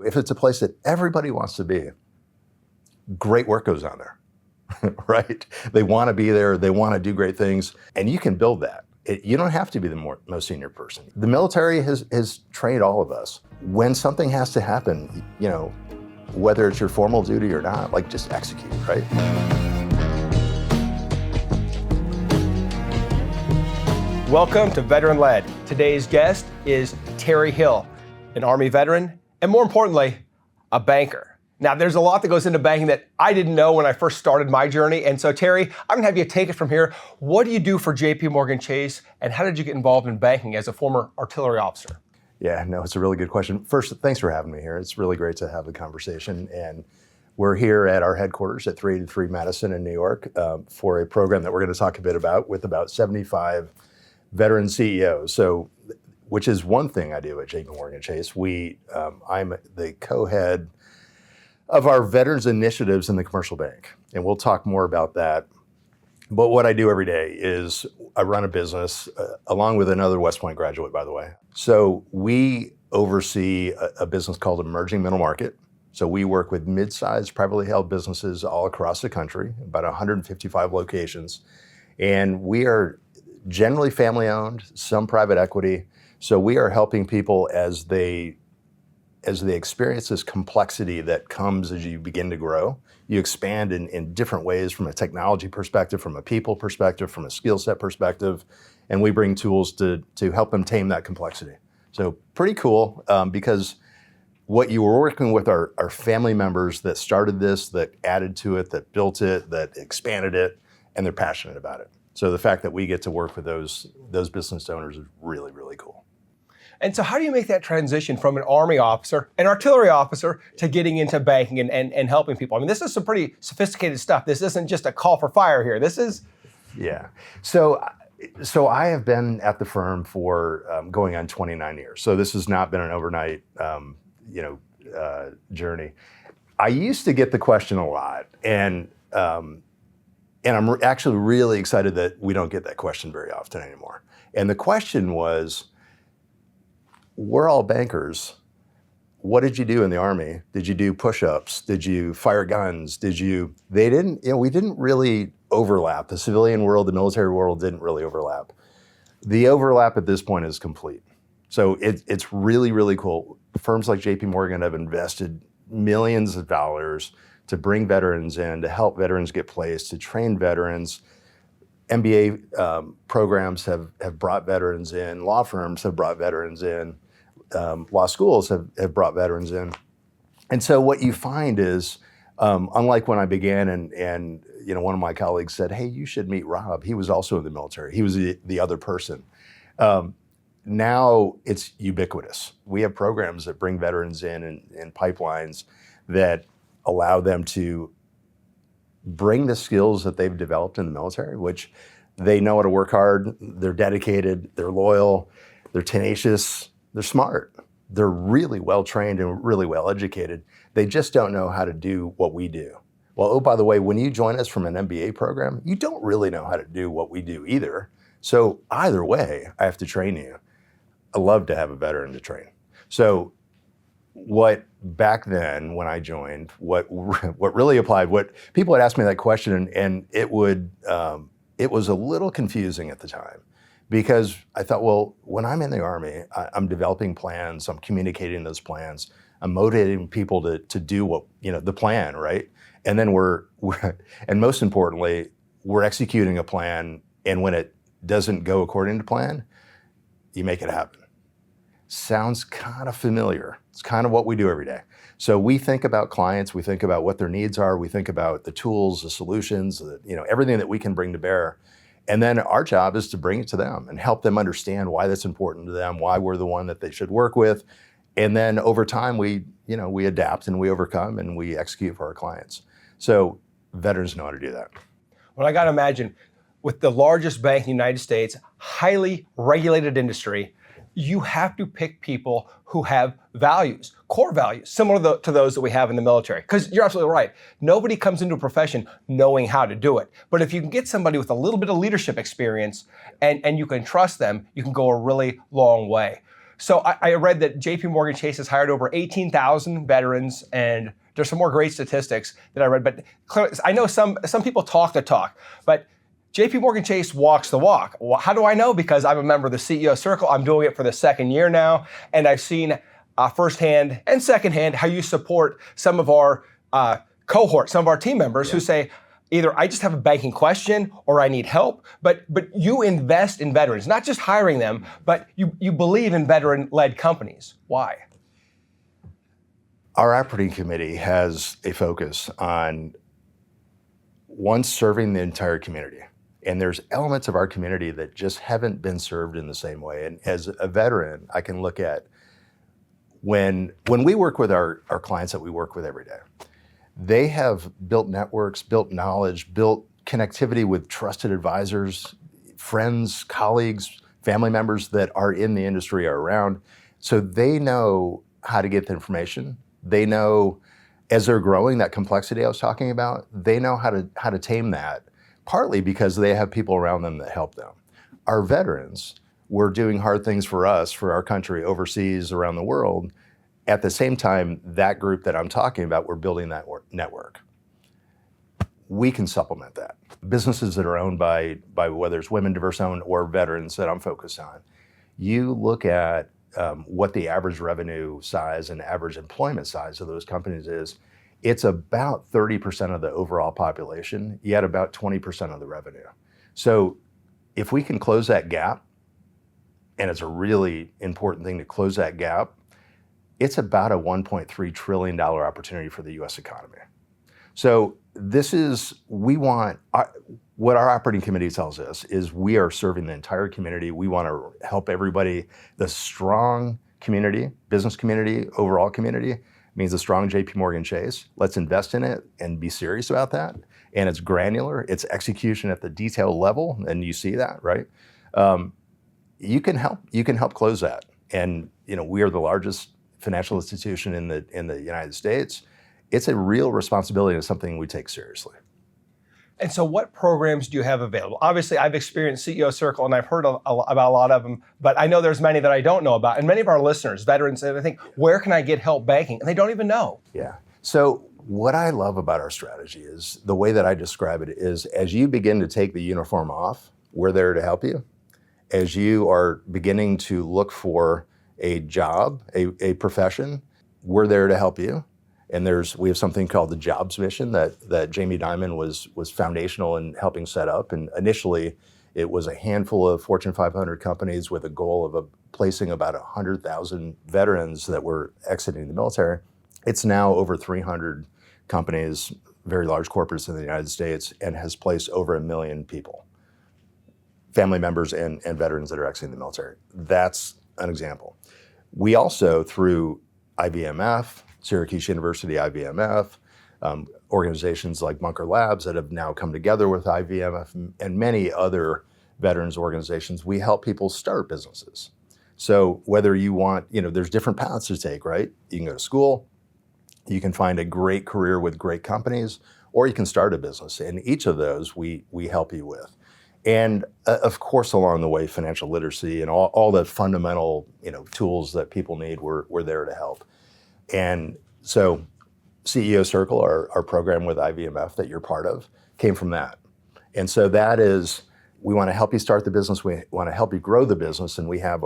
if it's a place that everybody wants to be, great work goes on there, right? They want to be there, they want to do great things, and you can build that. You don't have to be the most senior person. The military has trained all of us. When something has to happen, whether it's your formal duty or not, like just execute, right? Welcome to Veteran Led. Today's guest is Terry Hill, an Army veteran, and more importantly, a banker. Now, there's a lot that goes into banking that I didn't know when I first started my journey. And so, Terry, I'm gonna have you take it from here. What do you do for JPMorgan Chase, and how did you get involved in banking as a former artillery officer? Yeah, no, it's a really good question. First, thanks for having me here. It's really great to have the conversation. And we're here at our headquarters at 383 Madison in New York for a program that we're gonna talk a bit about with about 75 veteran CEOs. So, which is one thing I do at JPMorgan Chase. I'm the co-head of our veterans initiatives in the commercial bank. And we'll talk more about that. But what I do every day is I run a business along with another West Point graduate, by the way. So we oversee a business called Emerging Middle Market. So we work with mid-sized privately held businesses all across the country, about 155 locations. And we are generally family owned, some private equity. So we are helping people as they experience this complexity that comes as you begin to grow. You expand in different ways from a technology perspective, from a people perspective, from a skill set perspective, and we bring tools to help them tame that complexity. So pretty cool because what you were working with are family members that started this, that added to it, that built it, that expanded it, and they're passionate about it. So the fact that we get to work with those business owners is really, really cool. And so how do you make that transition from an Army officer, an artillery officer, to getting into banking and helping people? I mean, this is some pretty sophisticated stuff. This isn't just a call for fire here. This is... Yeah. So I have been at the firm for going on 29 years. So this has not been an overnight, journey. I used to get the question a lot, and I'm actually really excited that we don't get that question very often anymore. And the question was, we're all bankers. What did you do in the Army? Did you do push-ups? Did you fire guns? We didn't really overlap. The civilian world, the military world didn't really overlap. The overlap at this point is complete. So it's really, really cool. Firms like JPMorgan have invested millions of dollars to bring veterans in, to help veterans get placed, to train veterans. MBA programs have brought veterans in, law firms have brought veterans in, law schools have brought veterans in. And so what you find is, unlike when I began and one of my colleagues said, hey, you should meet Rob. He was also in the military. He was the other person. Now it's ubiquitous. We have programs that bring veterans in pipelines that allow them to bring the skills that they've developed in the military, which they know how to work hard, they're dedicated, they're loyal, they're tenacious, they're smart. They're really well trained and really well educated. They just don't know how to do what we do. Well, oh, by the way, when you join us from an MBA program, you don't really know how to do what we do either. So either way, I have to train you. I love to have a veteran to train. So what back then when I joined, what really applied, what people had asked me that question and it was a little confusing at the time because I thought, well, when I'm in the Army, I'm developing plans, I'm communicating those plans, I'm motivating people to do what, the plan, right? And then and most importantly, we're executing a plan, and when it doesn't go according to plan, you make it happen. Sounds kind of familiar. It's kind of what we do every day. So we think about clients, we think about what their needs are, we think about the tools, the solutions, everything that we can bring to bear. And then our job is to bring it to them and help them understand why that's important to them, why we're the one that they should work with. And then over time, we adapt and we overcome and we execute for our clients. So veterans know how to do that. Well, I got to imagine with the largest bank in the United States, highly regulated industry, you have to pick people who have values, core values, similar to those that we have in the military. Because you're absolutely right. Nobody comes into a profession knowing how to do it. But if you can get somebody with a little bit of leadership experience and you can trust them, you can go a really long way. So I read that JPMorganChase has hired over 18,000 veterans, and there's some more great statistics that I read. But I know some people talk the talk, but JPMorganChase walks the walk. Well, how do I know? Because I'm a member of the CEOcircle. I'm doing it for the second year now, and I've seen firsthand and secondhand how you support some of our cohort, some of our team members who say, either I just have a banking question or I need help, but you invest in veterans, not just hiring them, but you believe in veteran-led companies. Why? Our operating committee has a focus on, one, serving the entire community. And there's elements of our community that just haven't been served in the same way. And as a veteran, I can look at when we work with our clients that we work with every day, they have built networks, built knowledge, built connectivity with trusted advisors, friends, colleagues, family members that are in the industry or around. So they know how to get the information. They know, as they're growing, that complexity I was talking about, they know how to tame that, partly because they have people around them that help them. Our veterans were doing hard things for us, for our country, overseas, around the world. At the same time, that group that I'm talking about, we're building that network. We can supplement that. Businesses that are owned by whether it's women, diverse owned, or veterans that I'm focused on, you look at what the average revenue size and average employment size of those companies is. It's about 30% of the overall population, yet about 20% of the revenue. So if we can close that gap, and it's a really important thing to close that gap, it's about a $1.3 trillion opportunity for the US economy. So this is, what our operating committee tells us is we are serving the entire community. We want to help everybody. The strong community, business community, overall community, means a strong JP Chase. Let's invest in it and be serious about that. And it's granular, it's execution at the detail level, and you see that, right? You can help close that. And we are the largest financial institution in the United States. It's a real responsibility and something we take seriously. And so what programs do you have available? Obviously, I've experienced CEOcircle and I've heard about a lot of them, but I know there's many that I don't know about. And many of our listeners, veterans, and I think, where can I get help banking? And they don't even know. Yeah. So what I love about our strategy is the way that I describe it is, as you begin to take the uniform off, we're there to help you. As you are beginning to look for a job, a profession, we're there to help you. And we have something called the Jobs Mission that Jamie Dimon was foundational in helping set up. And initially, it was a handful of Fortune 500 companies with a goal of placing about 100,000 veterans that were exiting the military. It's now over 300 companies, very large corporates in the United States, and has placed over 1 million people, family members and veterans that are exiting the military. That's an example. We also, through IBMF, Syracuse University, IBMF, organizations like Bunker Labs that have now come together with IBMF and many other veterans organizations, we help people start businesses. So whether you want, there's different paths to take, right? You can go to school, you can find a great career with great companies, or you can start a business. And each of those we help you with. And of course, along the way, financial literacy and all the fundamental tools that people need, we're there to help. And so CEOcircle, our program with IBMF that you're part of, came from that. And so that is, we want to help you start the business, we want to help you grow the business, and we have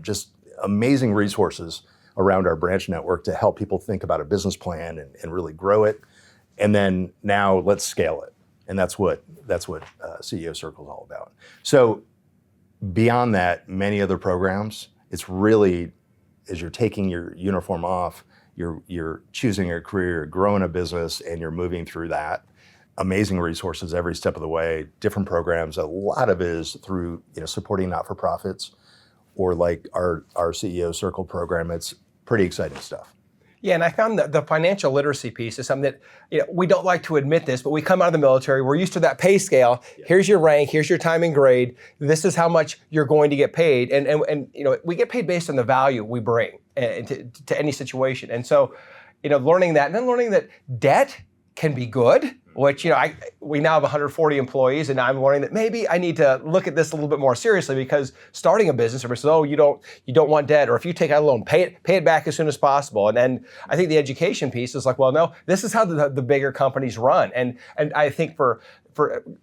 just amazing resources around our branch network to help people think about a business plan and really grow it. And then now let's scale it. And that's what CEOcircle is all about. So beyond that, many other programs, it's really, as you're taking your uniform off, you're choosing your career, you're growing a business, and you're moving through that. Amazing resources every step of the way, different programs. A lot of it is through supporting not-for-profits, or like our CEOcircle program. It's pretty exciting stuff. Yeah, and I found that the financial literacy piece is something that we don't like to admit this, but we come out of the military, we're used to that pay scale. Yeah. Here's your rank, here's your time and grade. This is how much you're going to get paid, and we get paid based on the value we bring to any situation. And so, learning that, and then learning that debt can be good, which, we now have 140 employees, and I'm learning that maybe I need to look at this a little bit more seriously, because starting a business, everybody says, oh, you don't want debt, or if you take out a loan, pay it back as soon as possible. And I think the education piece is like, well, no, this is how the bigger companies run. And I think for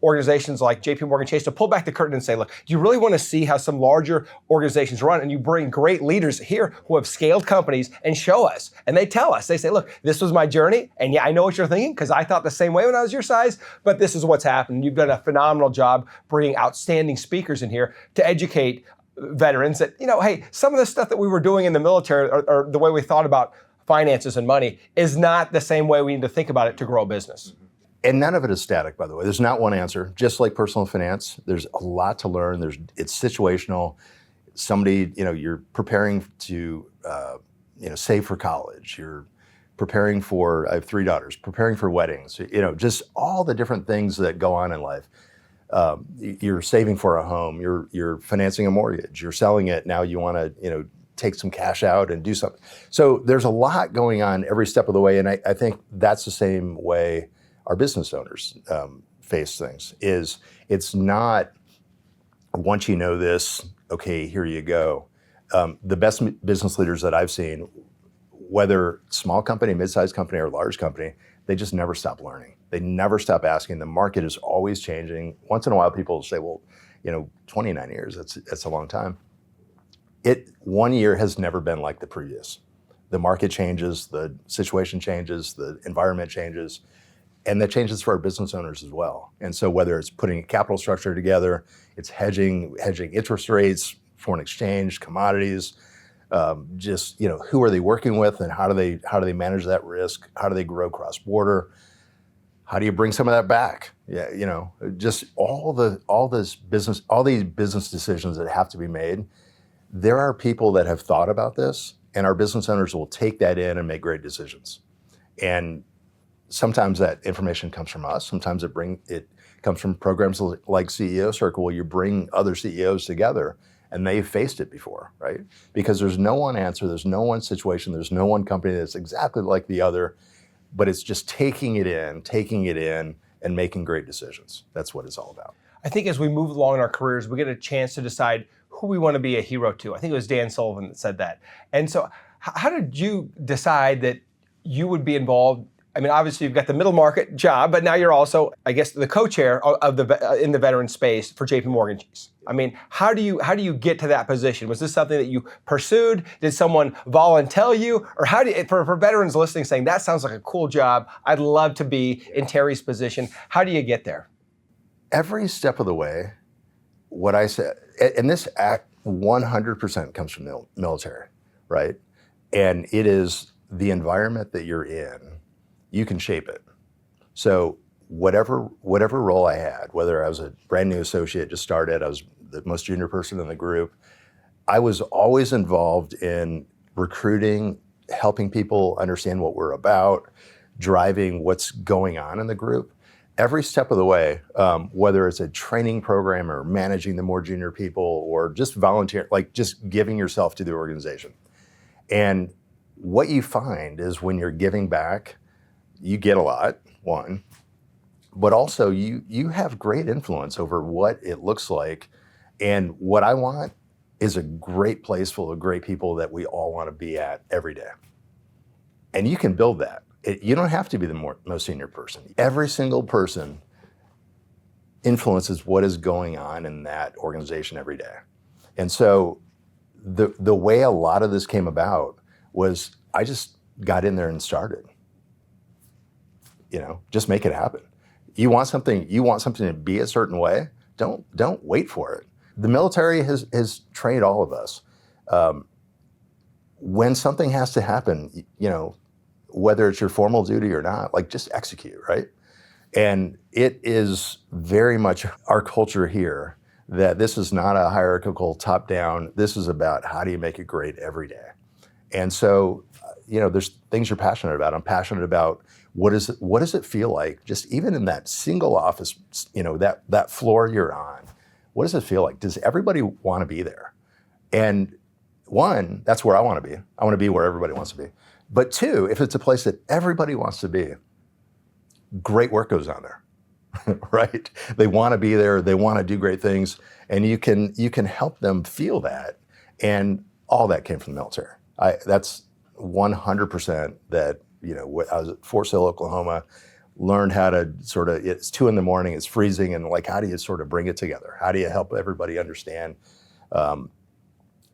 organizations like JPMorganChase to pull back the curtain and say, look, do you really want to see how some larger organizations run? And you bring great leaders here who have scaled companies and show us. And they tell us, they say, look, this was my journey. And yeah, I know what you're thinking, because I thought the same way when I was your size, but this is what's happened. You've done a phenomenal job bringing outstanding speakers in here to educate veterans that, hey, some of the stuff that we were doing in the military, or the way we thought about finances and money, is not the same way we need to think about it to grow a business. And none of it is static, by the way. There's not one answer. Just like personal finance, there's a lot to learn. It's situational. Somebody, you're preparing to, save for college. You're preparing for, I have 3 daughters, preparing for weddings, just all the different things that go on in life. You're saving for a home. You're financing a mortgage. You're selling it. Now you want to, take some cash out and do something. So there's a lot going on every step of the way. And I think that's the same way our business owners face things. It's not, once you know this, okay, here you go. The best business leaders that I've seen, whether small company, mid-sized company, or large company, they just never stop learning. They never stop asking. The market is always changing. Once in a while, people say, well, 29 years, that's a long time. 1 year has never been like the previous. The market changes, the situation changes, the environment changes. And that changes for our business owners as well. And so whether it's putting a capital structure together, it's hedging interest rates, foreign exchange, commodities, who are they working with, and how do they manage that risk? How do they grow cross-border? How do you bring some of that back? Yeah, just all these business decisions that have to be made. There are people that have thought about this, and our business owners will take that in and make great decisions. And sometimes that information comes from us. Sometimes it comes from programs like CEOcircle, where you bring other CEOs together and they've faced it before, right? Because there's no one answer, there's no one situation, there's no one company that's exactly like the other, but it's just taking it in and making great decisions. That's what it's all about. I think as we move along in our careers, we get a chance to decide who we want to be a hero to. I think it was Dan Sullivan that said that. And so how did you decide that you would be involved? I mean, obviously you've got the middle market job, but now you're also, I guess, the co-chair in the veteran space for JPMorganChase. I mean, how do you get to that position? Was this something that you pursued? Did someone volunteer you? Or how do you, for veterans listening saying, that sounds like a cool job, I'd love to be in Terry's position, how do you get there? Every step of the way, what I said, and this act 100% comes from the military, right? And it is the environment that you're in. You can shape it. So whatever role I had, whether I was a brand new associate, just started, I was the most junior person in the group, I was always involved in recruiting, helping people understand what we're about, driving what's going on in the group. Every step of the way, whether it's a training program or managing the more junior people or just volunteer, like just giving yourself to the organization. And what you find is when you're giving back, you get a lot, one, but also you have great influence over what it looks like. And what I want is a great place full of great people that we all want to be at every day. And you can build that. You don't have to be the most senior person. Every single person influences what is going on in that organization every day. And so the way a lot of this came about was I just got in there and started. Just make it happen. You want something to be a certain way, don't wait for it. The military has trained all of us. When something has to happen, whether it's your formal duty or not, like just execute, right? And it is very much our culture here that this is not a hierarchical top down. This is about how do you make it great every day. And so, there's things you're passionate about. I'm passionate about what does it feel like, just even in that single office, that floor you're on, what does it feel like? Does everybody want to be there? And one, that's where I want to be. I want to be where everybody wants to be. But two, if it's a place that everybody wants to be, great work goes on there, right? They want to be there, they want to do great things, and you can help them feel that. And all that came from the military. That's 100% that, I was at Fort Sill, Oklahoma, learned how to sort of, it's 2 a.m, it's freezing, and like, how do you sort of bring it together? How do you help everybody understand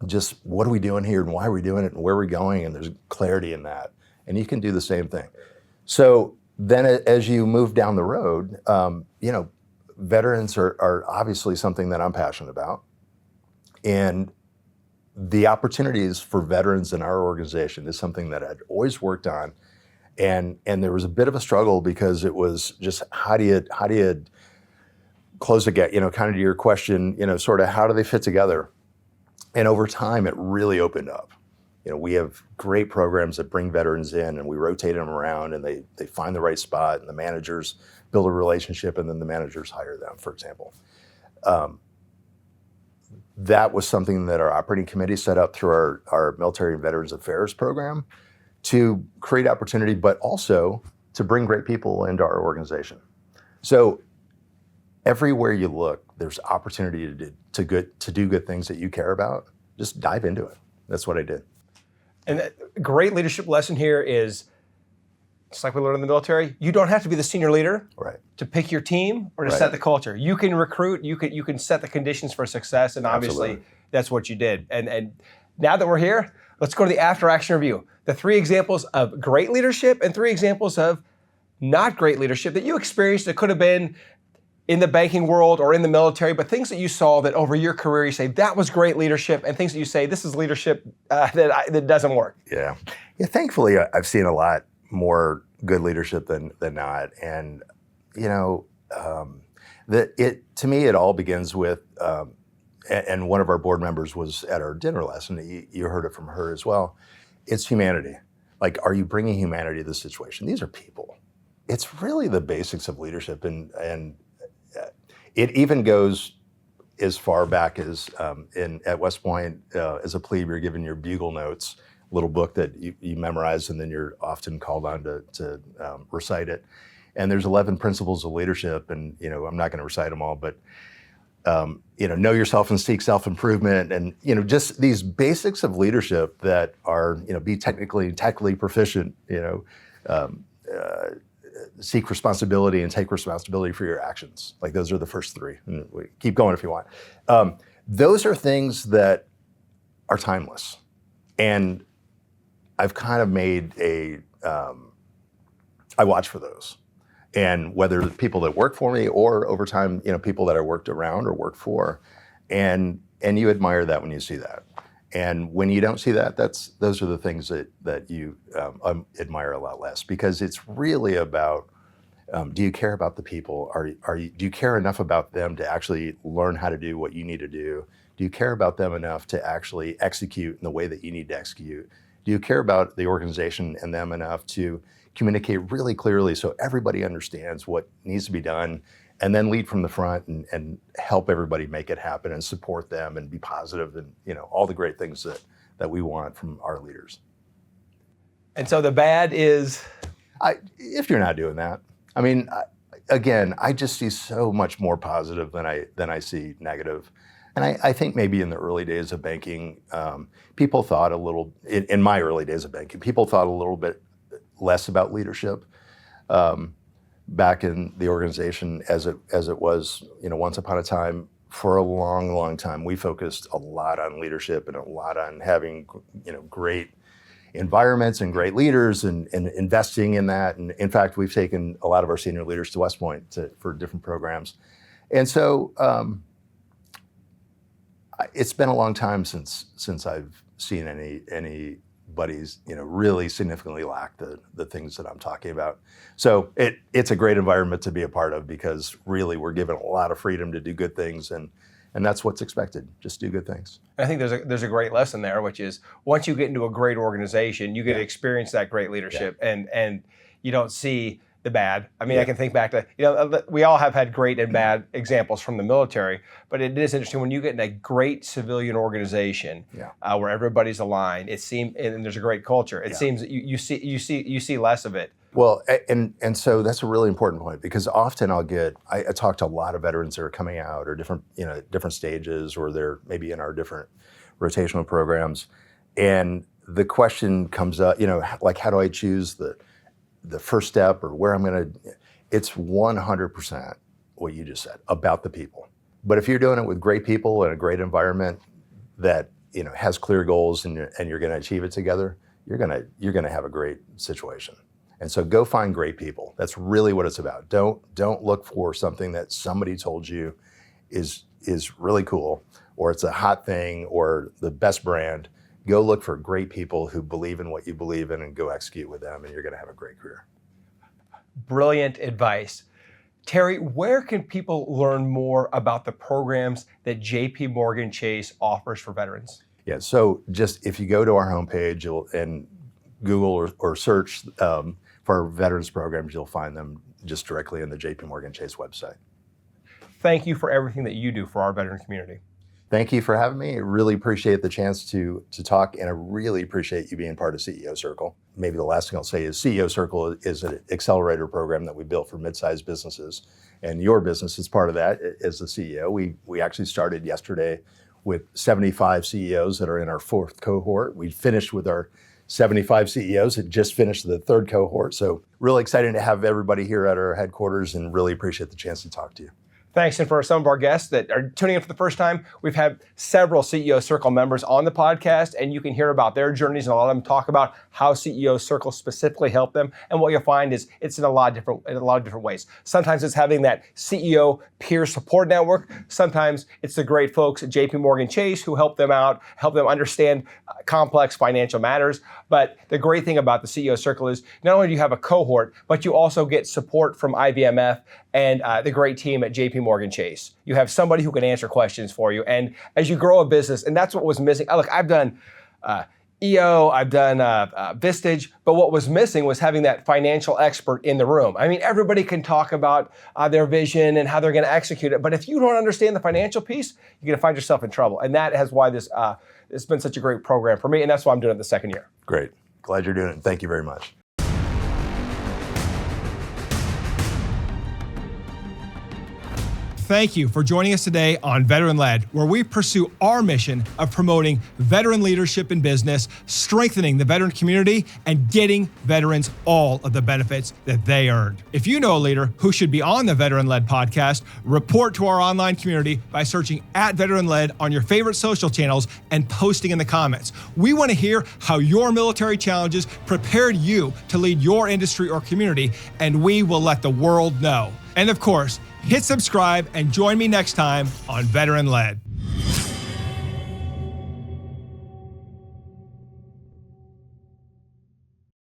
just what are we doing here and why are we doing it and where are we going? And there's clarity in that. And you can do the same thing. So then as you move down the road, veterans are obviously something that I'm passionate about. And the opportunities for veterans in our organization is something that I'd always worked on. And there was a bit of a struggle because it was just how do you close the gap, kind of to your question, sort of how do they fit together? And over time, it really opened up. We have great programs that bring veterans in and we rotate them around and they find the right spot and the managers build a relationship and then the managers hire them, for example. That was something that our operating committee set up through our Military and Veterans Affairs program to create opportunity, but also to bring great people into our organization. So everywhere you look, there's opportunity to do good things that you care about. Just dive into it. That's what I did. And a great leadership lesson here is, just like we learned in the military, you don't have to be the senior leader to pick your team or to set the culture. You can recruit, you can set the conditions for success, and obviously that's what you did. And now that we're here, let's go to the after action review. The 3 examples of great leadership and 3 examples of not great leadership that you experienced that could have been in the banking world or in the military, but things that you saw that over your career you say, that was great leadership, and things that you say, this is leadership that doesn't work. Yeah. Thankfully, I've seen a lot more good leadership than not. And, to me, it all begins with, and one of our board members was at our dinner lesson, you heard it from her as well, it's humanity. Like, are you bringing humanity to the situation? These are people. It's really the basics of leadership, and it even goes as far back as at West Point, as a plebe, you're given your bugle notes, little book that you memorize, and then you're often called on to recite it. And there's 11 principles of leadership, and I'm not going to recite them all, but know yourself and seek self-improvement, and just these basics of leadership that are be technically proficient, seek responsibility and take responsibility for your actions. Like, those are the first 3. And we keep going if you want. Those are things that are timeless. And I've kind of made I watch for those. And whether the people that work for me or over time, people that I worked around or worked for, and you admire that when you see that. And when you don't see that, those are the things that you admire a lot less, because it's really about, do you care about the people? Do you care enough about them to actually learn how to do what you need to do? Do you care about them enough to actually execute in the way that you need to execute? Do you care about the organization and them enough to communicate really clearly so everybody understands what needs to be done, and then lead from the front and help everybody make it happen and support them and be positive and all the great things that we want from our leaders. And so the bad is? If you're not doing that, I mean, again, I just see so much more positive than I see negative. And I think maybe in the early days of banking, people thought in my early days of banking, people thought a little bit less about leadership back in the organization as it was, once upon a time. For a long, long time, we focused a lot on leadership and a lot on having, great environments and great leaders and investing in that. And in fact, we've taken a lot of our senior leaders to West Point for different programs. And so it's been a long time since I've seen anybody's really significantly lack the things that I'm talking about. So it's a great environment to be a part of, because really we're given a lot of freedom to do good things, and that's what's expected. Just do good things. I think there's a great lesson there, which is once you get into a great organization, you get to experience that great leadership, and you don't see the bad. I mean, I can think back to, we all have had great and bad examples from the military, but it is interesting when you get in a great civilian organization where everybody's aligned. It seems, and there's a great culture. It seems that you see less of it Well, and so that's a really important point, because often I talk to a lot of veterans that are coming out, or different stages, or they're maybe in our different rotational programs, and the question comes up, like, how do I choose the first step, or where I'm going to? It's 100% what you just said about the people. But if you're doing it with great people in a great environment that has clear goals, and you're going to achieve it together, you're going to have a great situation. And so go find great people. That's really what it's about. Don't look for something that somebody told you is really cool, or it's a hot thing, or the best brand. Go look for great people who believe in what you believe in, and go execute with them, and you're going to have a great career. Brilliant advice. Terry, where can people learn more about the programs that JPMorganChase offers for veterans? Yeah, so just if you go to our homepage and Google or search for our veterans programs, you'll find them just directly in the JPMorganChase website. Thank you for everything that you do for our veteran community. Thank you for having me. I really appreciate the chance to talk, and I really appreciate you being part of CEO Circle. Maybe the last thing I'll say is CEO Circle is an accelerator program that we built for mid-sized businesses, and your business is part of that as the CEO. We actually started yesterday with 75 CEOs that are in our 4th cohort. We finished with our 75 CEOs that just finished the 3rd cohort. So really excited to have everybody here at our headquarters, and really appreciate the chance to talk to you. Thanks. And for some of our guests that are tuning in for the first time, we've had several CEO Circle members on the podcast, and you can hear about their journeys, and a lot of them talk about how CEO Circle specifically helped them. And what you'll find is it's in a lot of different ways. Sometimes it's having that CEO peer support network. Sometimes it's the great folks at JPMorganChase who help them out, help them understand complex financial matters. But the great thing about the CEO Circle is not only do you have a cohort, but you also get support from IBMF and the great team at JPMorganChase. You have somebody who can answer questions for you. And as you grow a business, and that's what was missing. Look, I've done EO, I've done Vistage, but what was missing was having that financial expert in the room. I mean, everybody can talk about their vision and how they're going to execute it, but if you don't understand the financial piece, you're going to find yourself in trouble. And that is why it's been such a great program for me, and that's why I'm doing it the 2nd year. Great. Glad you're doing it. Thank you very much. Thank you for joining us today on Veteran Led, where we pursue our mission of promoting veteran leadership in business, strengthening the veteran community, and getting veterans all of the benefits that they earned. If you know a leader who should be on the Veteran Led podcast, report to our online community by searching @Veteran Led on your favorite social channels and posting in the comments. We want to hear how your military challenges prepared you to lead your industry or community, and we will let the world know. And of course, hit subscribe and join me next time on Veteran Led.